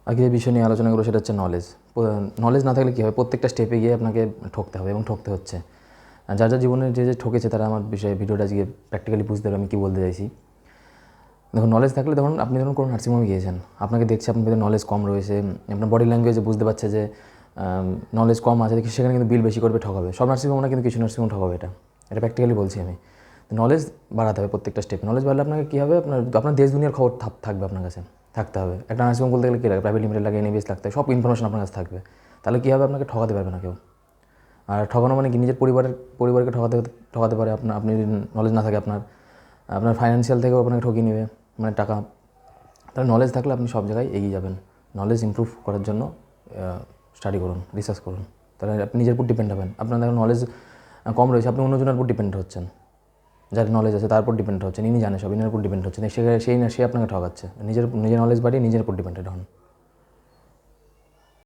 আগে যে বিষয় নিয়ে আলোচনা করবো সেটা হচ্ছে নলেজ। নলেজ না থাকলে কী হবে, প্রত্যেকটা স্টেপে গিয়ে আপনাকে ঠকতে হবে এবং ঠকতে হচ্ছে। যার যার জীবনে যে ঠকেছে তারা আমার বিষয়ে ভিডিওটা আজকে প্র্যাকটিক্যালি বুঝতে পারবে আমি কী বলতে চাইছি। দেখুন, নলেজ থাকলে আপনি কোনো নার্সিংহোমে গিয়েছেন, আপনাকে দেখছে আপনার ভিতরে নলেজ কম রয়েছে, আপনার বডি ল্যাঙ্গুয়েজে বুঝতে পারছে যে নলেজ কম আছে, দেখি সেখানে কিন্তু বিল বেশি করবে, ঠকাবে। সব নার্সিংহোম না, কিন্তু কিছু নার্সিংহোম ঠকাবে। এটা প্র্যাকটিক্যালি বলছি আমি। নলেজ বাড়াতে হবে প্রত্যেকটা স্টেপে। নলেজ বাড়লে আপনাকে কী হবে, আপনার দেশ দুনিয়ার খবর থাকবে আপনার কাছে, থাকতে হবে। একটা নার্সিংহোম বলতে গেলে কী লাগে, প্রাইভেট লিমিটেড লাগে, এনএবিএস লাগতে হয়, সব ইনফরমেশন আপনার কাছে থাকবে। তাহলে কী হবে, আপনাকে ঠকাতে পারবে না কেউ। আর ঠকানো মানে কি, নিজের পরিবারকে ঠকাতে পারে আপনি যদি নলেজ না থাকে আপনার ফাইন্যান্সিয়াল থেকেও আপনাকে ঠকিয়ে নেবে, মানে টাকা। তাহলে নলেজ থাকলে আপনি সব জায়গায় এগিয়ে যাবেন। নলেজ ইমপ্রুভ করার জন্য স্টাডি করুন, রিসার্চ করুন, তাহলে আপনি নিজের উপর ডিপেন্ড হবেন। আপনার দেখুন নলেজ কম রয়েছে, আপনি অন্যজনের উপর ডিপেন্ড হচ্ছেন। যার নলেজ আছে তার উপর ডিপেন্ড হচ্ছেন, ইনি জানে সব, ইনার উপর ডিপেন্ড হচ্ছেন, সে আপনাকে ঠকাচ্ছে। নিজের নলেজ বাড়িয়ে নিজের উপর ডিপেন্ডেড হন।